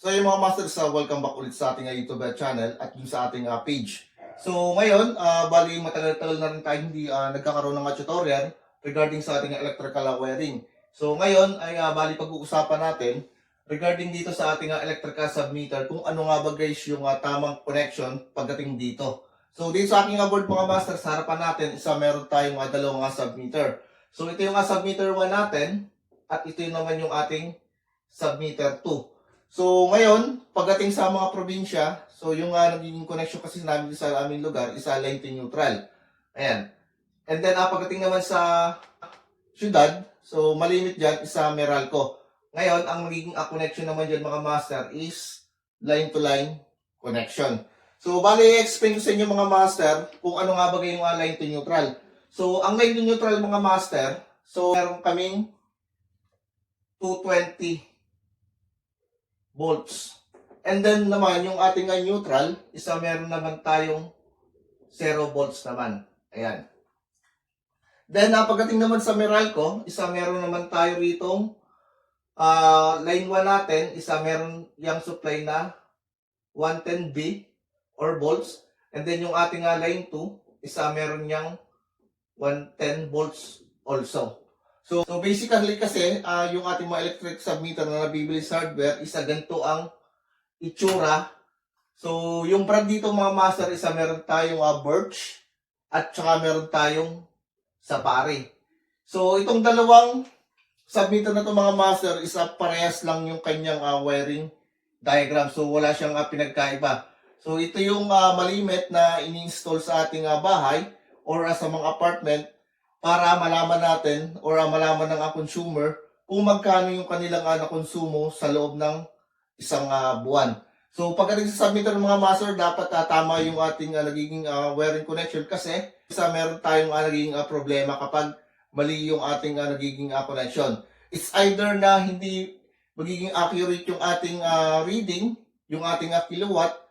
So yung mga masters, welcome back ulit sa ating YouTube channel at yung sa ating page. So ngayon, bali matagal-tagal na rin tayo hindi nagkakaroon ng tutorial regarding sa ating electrical wiring. So ngayon ay bali pag-uusapan natin regarding dito sa ating electrical submeter kung ano nga ba guys yung tamang connection pagdating dito. So dito sa aking board mga masters, sa harapan natin meron tayong dalawang submeter. So ito yung submeter 1 natin at ito yung naman yung ating submeter 2. So, ngayon, pagdating sa mga probinsya, so yung naging connection kasi namin sa aming lugar is line to neutral. Ayan. And then, pagdating naman sa syudad, so malimit dyan is Meralco. Ngayon, ang magiging connection naman dyan mga master is line to line connection. So, bali, explain ko sa inyo mga master kung ano nga ba yung line to neutral. So, ang line to neutral mga master, so meron kaming 220 volts. And then naman, yung ating neutral, meron naman tayong 0 volts naman. Ayan. Then, pagdating naman sa Meralco, meron naman tayo ritong line 1 natin, meron yung supply na 110V or volts. And then, yung ating line 2, meron yung 110 volts also. So basically kasi, yung ating mga electric submeter na nabibili sa hardware, ganito ang itsura. So, yung brand dito mga master, meron tayong Birch at saka meron tayong Safari. So, itong dalawang submeter na to mga master, parehas lang yung kanyang wiring diagram. So, wala siyang pinagkaiba. So, ito yung malimit na ini-install sa ating bahay or sa mga apartment para malaman natin or malaman ng consumer kung magkano yung kanilang konsumo sa loob ng isang buwan. So pagdating sa submeter ng mga master, dapat tama yung ating nagiging wiring connection kasi meron tayong nagiging problema kapag mali yung ating nagiging connection. It's either na hindi magiging accurate yung ating reading, yung ating kilowatt,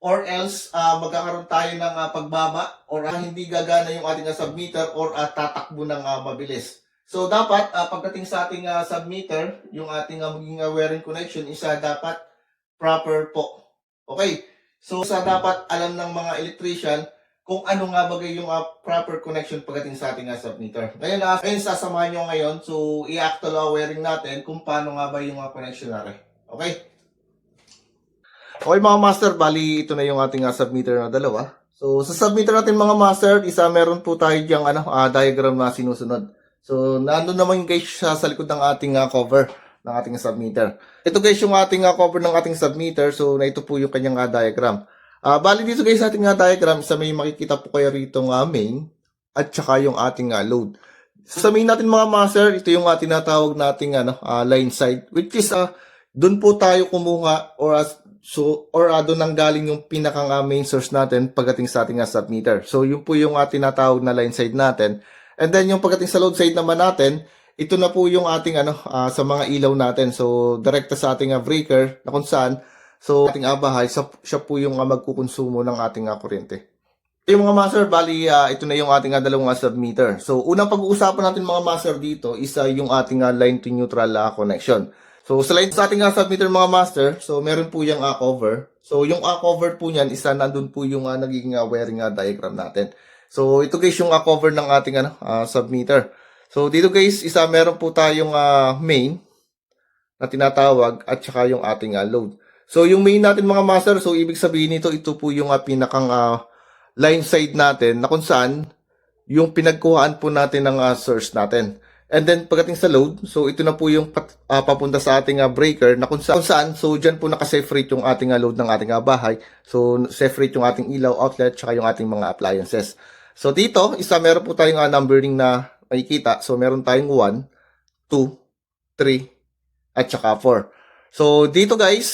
or else magkakaroon tayo ng pagbaba or hindi gagana yung ating submeter or tatakbo ng mabilis. So dapat pagdating sa ating submeter, yung ating magiging wiring connection dapat proper po. Okay? So dapat alam ng mga electrician kung ano nga bagay yung proper connection pagdating sa ating submeter. Ngayon sasamahan nyo ngayon, so i-actual wiring natin kung paano nga ba yung connection natin. Okay? Okay mga master, bali ito na yung ating submeter na dalawa. So sa submeter natin mga master, meron po tayo diyang diagram na sinusunod. So nandun naman guys sa likod ng ating cover ng ating submeter. Ito guys yung ating cover ng ating submeter. So na ito po yung kanyang diagram. Bali dito guys sa ating diagram, may makikita po kayo rito main at saka yung ating load. Sa main natin mga master, ito yung tinatawag nating line side, which is doon po tayo kumuha or doon nang galing yung pinakang main source natin pagdating sa ating submeter. So, yun po yung tinatawag na line side natin. And then, yung pagdating sa load side naman natin, ito na po yung ating sa mga ilaw natin. So, direkta sa ating breaker na kung saan, so, ating bahay, siya po yung magkukonsumo ng ating kuryente. Yung mga master, bali, ito na yung ating dalawang submeter. So, unang pag-uusapan natin mga master dito is yung ating line to neutral connection. So, sa ating submeter mga master, so meron po yung cover. So, yung cover po niyan, nandun po yung nagiging wiring diagram natin. So, ito guys yung cover ng ating submeter. So, dito guys, meron po tayong main na tinatawag at saka yung ating load. So, yung main natin mga master, so ibig sabihin nito, ito po yung pinakang line side natin na kung saan yung pinagkuhaan po natin ng source natin. And then, pagdating sa load, so ito na po yung papunta sa ating breaker na kung saan, so dyan po naka-safe rate yung ating load ng ating bahay. So, safe rate yung ating ilaw, outlet, tsaka yung ating mga appliances. So, dito, meron po tayong numbering na makikita. So, meron tayong 1, 2, 3, at saka 4. So, dito guys,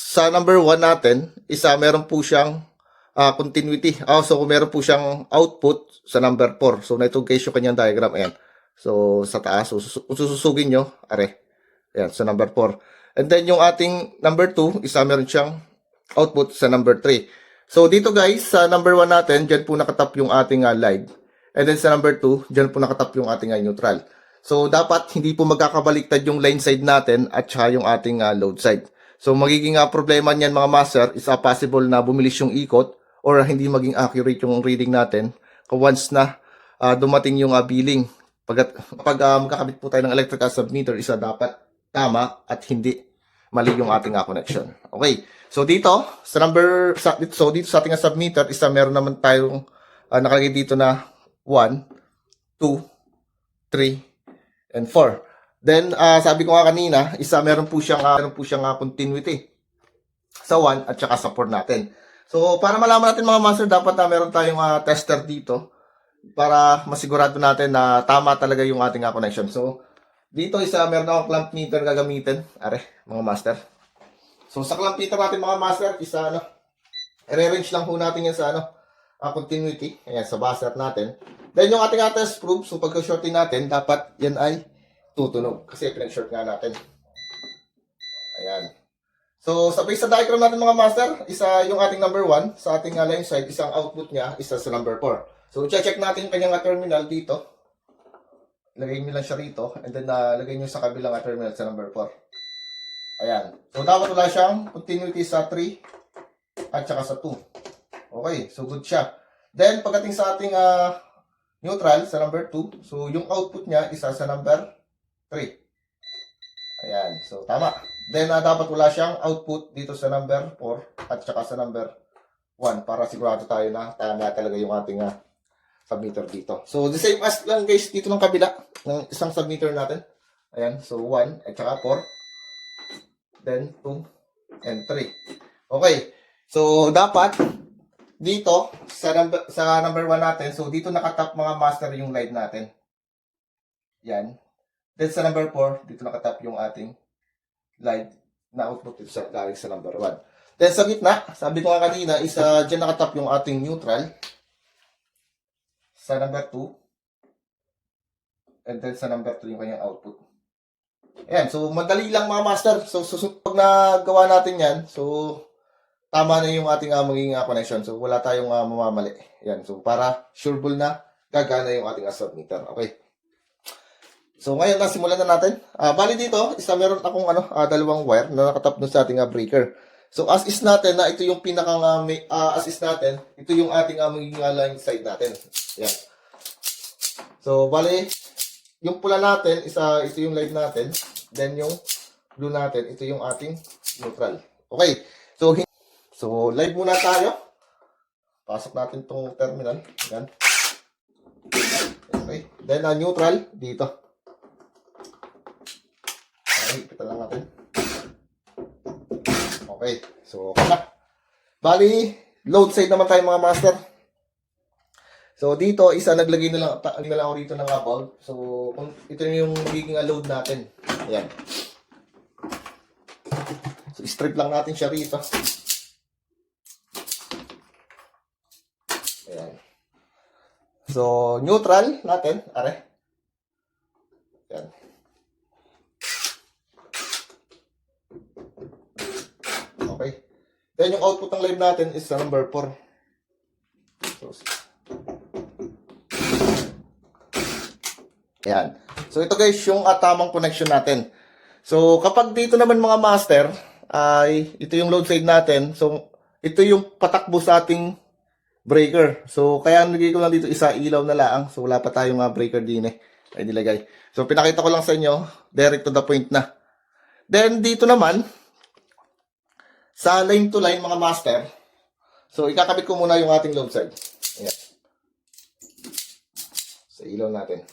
sa number 1 natin, meron po siyang continuity. So, meron po siyang output sa number 4. So, na ito guys yung kanyang diagram. Ayan. So, sa taas, so, sususugin nyo, ayan, sa number 4. And then, yung ating number 2, meron siyang output sa number 3. So, dito guys, sa number 1 natin, dyan po nakatap yung ating live. And then, sa number 2, dyan po nakatap yung ating neutral. So, dapat hindi po magkakabaliktad yung line side natin at saka yung ating load side. So magiging problema niyan mga master is possible na bumilis yung ikot or hindi maging accurate yung reading natin once na dumating yung billing. Pag magkakabit po tayo ng electrical submeter, isa dapat tama at hindi mali yung ating connection. Okay. So dito dito sa ating submeter, isa meron naman tayong nakalagay dito na 1, 2, 3, and 4. Then sabi ko nga kanina, isa meron po siyang continuity sa 1 at saka sa 4 natin. So para malaman natin mga master, dapat meron tayong tester dito para masigurado natin na tama talaga yung ating connection. So dito meron akong clamp meter gagamitin, mga master. So sa clamp meter natin mga master, i-rearrange lang po natin yan sa continuity, ayan, sa buzzer natin. Then yung ating test probe, so pagka-shortin natin, dapat yan ay tutunog kasi pinag-short nga natin. Ayan. So sa base sa diagram natin mga master, isa yung ating number 1 sa ating line side, isang output niya, isa sa number 4. So check natin kanyang terminal dito. Lagay nyo lang siya rito and then lagay nyo sa kabilang terminal sa number 4. Ayan. So dapat wala siyang continuity sa 3 at saka sa 2. Okay, so good siya. Then pagdating sa ating neutral sa number 2, so yung output niya isa sa number 3. Ayan, so tama. Then dapat wala siyang output dito sa number 4 at saka sa number 1 para sigurado tayo na tama talaga yung ating submeter dito. So the same as lang guys dito ng kabila ng isang submeter natin. Ayan, so 1 at saka 4. Then 2 and 3. Okay. So dapat dito sa number 1 natin, so dito nakatap mga master yung light natin. Yan. Then sa number 4, dito nakatap yung ating light na output dito sa galing sa number 1. Then sa gitna, sabi ko nga kanina, dyan nakatap yung ating neutral sa number 2. And then sa number 3 yung kanyang output. Ayan, so madali lang mga master. So pag nagawa natin yan, so tama na yung ating magiging connection. So wala tayong mamamali. Ayan, so para sureball na gagana yung ating submeter. Okay. So ngayon simulan na natin. Bali dito, meron akong dalawang wire na nakatap dun sa ating breaker. So as is natin na ito yung pinakang as is natin, ito yung ating magiging line side natin. Ayan. So bali yung pula natin, ito yung light natin. Then yung blue natin, ito yung ating neutral. Okay. So live muna tayo. Pasok natin tong terminal. Ayan. Okay. Then neutral dito. Okay, kita lang natin. Okay. So okay na. Bali, load side naman tayo mga master. So dito, naglagay na lang ako rito ng bulb. So ito yung magiging load natin. Ayan. So strip lang natin siya rito. Ayan. So neutral natin, Ayan. Okay. Then yung output ng live natin is sa number 4. Ayan. So ito guys yung tamang connection natin. So kapag dito naman mga master, ay ito yung load side natin. So ito yung patakbo sa ating breaker. So kaya nilagay ko lang dito isa ilaw na lang. So wala pa tayong breaker din ay nilagay. So pinakita ko lang sa inyo, direct to the point na. Then dito naman sa line to line mga master. So ikakabit ko muna yung ating load side. Ayan. Sa ilaw natin.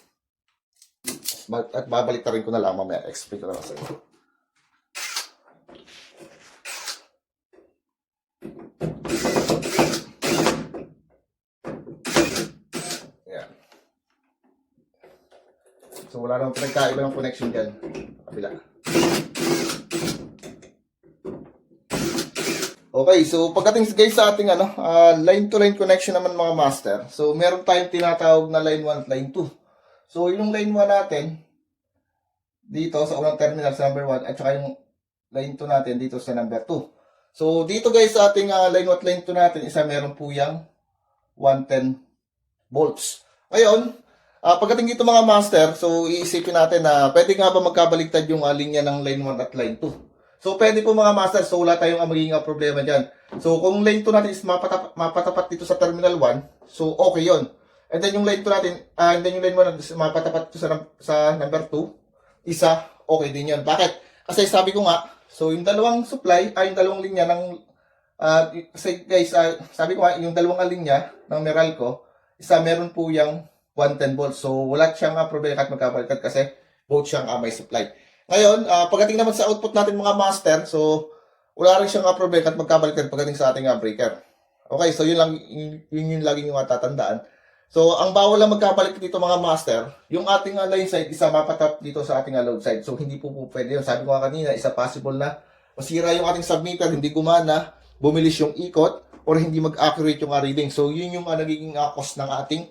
At babalik rin ko na lang mamaya. Explain ko na lang sa inyo. Ayan. So wala nang pinagkaiba ng connection dyan. Kabila. Okay, so pagdating guys sa ating line to line connection naman mga master. So meron tayong tinatawag na line 1 at line 2. So yung line 1 natin dito sa unang terminal sa number 1 at saka yung line 2 natin dito sa number 2. So dito guys sa ating line 1 at line 2 natin, meron po yang 110 volts. Ngayon, pagdating dito mga master, so iisipin natin na pwede nga ba magkabaligtad yung linya ng line 1 at line 2. So, pwede po mga master. So, wala tayong magiging problema dyan. So, kung line 2 natin is mapatapat dito sa terminal 1, so, okay yon. And then, yung line 2 natin, and then yung line 1 is mapatapat dito sa number 2, isa, okay din yon. Bakit? Kasi sabi ko nga, so, yung dalawang supply, yung dalawang linya ng, kasi guys, sabi ko nga, yung dalawang linya ng Meralco, isa meron po yung 110 volts. So, wala siyang problema at magkabaliktad kasi both siyang may supply. Ngayon, pagdating naman sa output natin mga master, so, wala rin siyang problema at magkabaliktad pagdating sa ating breaker. Okay, so yun yung laging yung tatandaan. So, ang bawal lang magkabaliktad dito mga master, yung ating line side, isa mapatap dito sa ating load side. So, hindi po pwede yun. Sabi ko nga kanina, isa possible na masira yung ating submeter, hindi gumana, bumilis yung ikot, or hindi mag-accurate yung reading. So, yun yung nagiging cost ng ating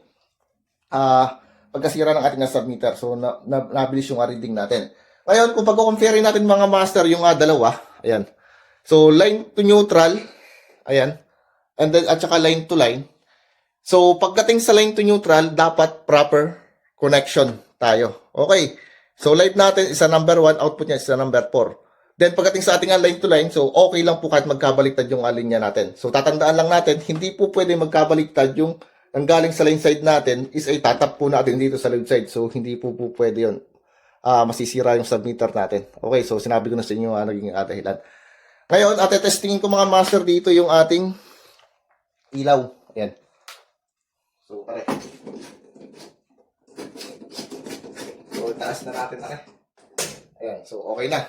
pagkasira ng ating submeter. So, nabilis yung reading natin. Ngayon, kung pag-compare natin mga master, yung dalawa, ayan. So, line to neutral, ayan. And then, at saka line to line. So, pagdating sa line to neutral, dapat proper connection tayo. Okay. So, live natin, isa number 1, output niya isa number 4. Then, pagdating sa ating line to line, so, okay lang po kahit magkabaliktad yung linya natin. So, tatandaan lang natin, hindi po pwede magkabaliktad yung ang galing sa line side natin is ay tatap po natin dito sa load side. So, hindi po pwede yun. Masisira yung submeter natin. Okay, so sinabi ko na sa inyo naging dahilan. Ngayon, testingin ko mga master dito yung ating ilaw. Ayan. So, pare. So, taas na natin pare. Ayan, so okay na.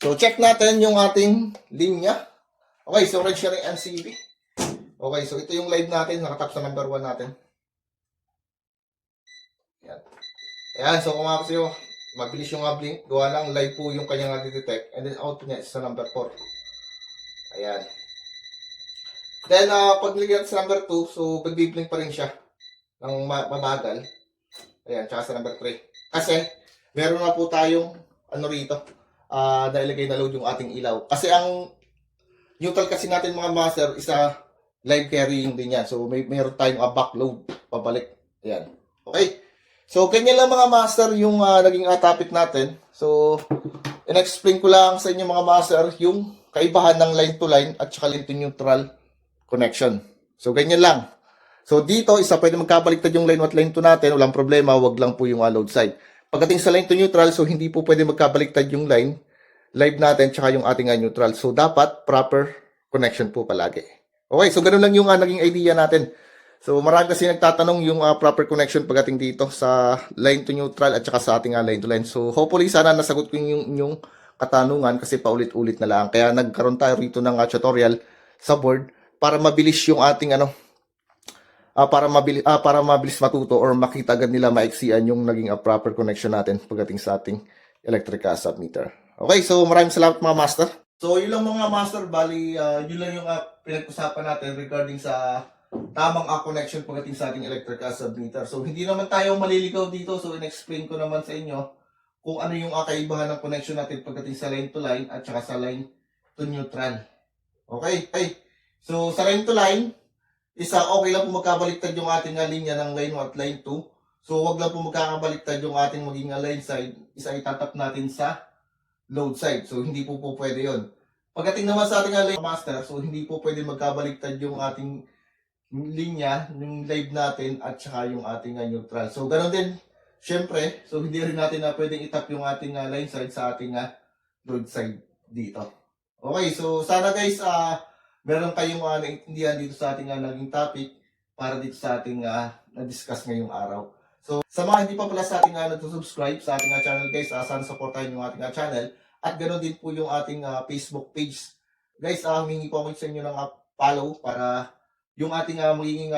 So, check natin yung ating linya. Okay, so red siya ng MCB. Okay, so ito yung live natin, nakatap sa number 1 natin. Ayan. Ayan, so kung makapos yun, mabilis yung blink, gawa lang live po yung kanyang nag-detect, and then output niya is sa number 4. Ayan. Then, pag nilagyan sa number 2, so mag-blink pa rin siya ng mabagal. Ayan, tsaka sa number 3. Kasi, meron na po tayong, rito, nailagay na load yung ating ilaw. Kasi ang neutral kasi natin mga master, isa live carrying din yan. So, mayroon tayong backload, pabalik. Ayan. Okay. So, ganyan lang mga master yung naging topic natin. So, in-explain ko lang sa inyo mga master yung kaibahan ng line to line at saka line to neutral connection. So, ganyan lang. So, dito, isa pwede magkabaliktad yung line 1 at line 2 natin. Walang problema, wag lang po yung load side. Pagdating sa line to neutral, so hindi po pwede magkabaliktad yung line live natin tsaka yung ating neutral. So, dapat proper connection po palagi. Okay, so ganun lang yung naging idea natin. So, marami kasi nagtatanong yung proper connection pagdating dito sa line to neutral at saka sa ating line to line. So, hopefully, sana nasagot ko yung katanungan kasi paulit-ulit na lang. Kaya nagkaroon tayo rito ng tutorial sa board para mabilis yung ating para mabilis matuto or makita agad nila maiksian yung naging proper connection natin pagdating sa ating electric submeter. Okay, so maraming salamat mga master. So, yun lang mga master, bali, yun lang yung pinag-usapan natin regarding sa tamang connection pagdating sa ating electric submeter. So, hindi naman tayo maliligaw dito. So, in-explain ko naman sa inyo kung ano yung kaibahan ng connection natin pagdating sa line to line at saka sa line to neutral. Okay? So, sa line to line, okay lang po magkabaliktad yung ating linya ng line 1 at line 2. So, wag lang po magkakabaliktad yung ating maging line side. Isa itatap natin sa load side. So, hindi po pwede yun. Pagdating naman sa ating line master, so hindi po pwede magkabaliktad yung ating linya, yung live natin, at saka yung ating neutral. So, ganoon din, syempre, so hindi rin natin pwedeng itap yung ating line side sa ating load side dito. Okay, so sana guys, meron kayong naintindihan dito sa ating naging topic para dito sa ating na-discuss ngayong araw. So, sa mga hindi pa pala sa ating nag-subscribe sa ating channel guys, sana supportahan yung ating channel. At ganoon din po yung ating Facebook page. Guys, humingi po ako sa inyo ng follow para yung ating magiging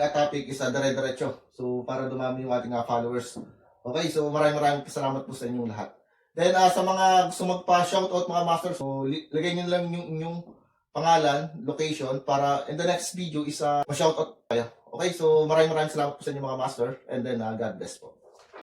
topic is dire-diretso. So, para dumami yung ating followers. Okay, so maraming salamat po sa inyong lahat. Then, sa mga gusto magpa-shoutout mga masters, so lagay nyo lang yung inyong pangalan, location, para in the next video is ma-shoutout kayo. Okay, so maraming salamat po sa inyo mga master. And then, God bless po.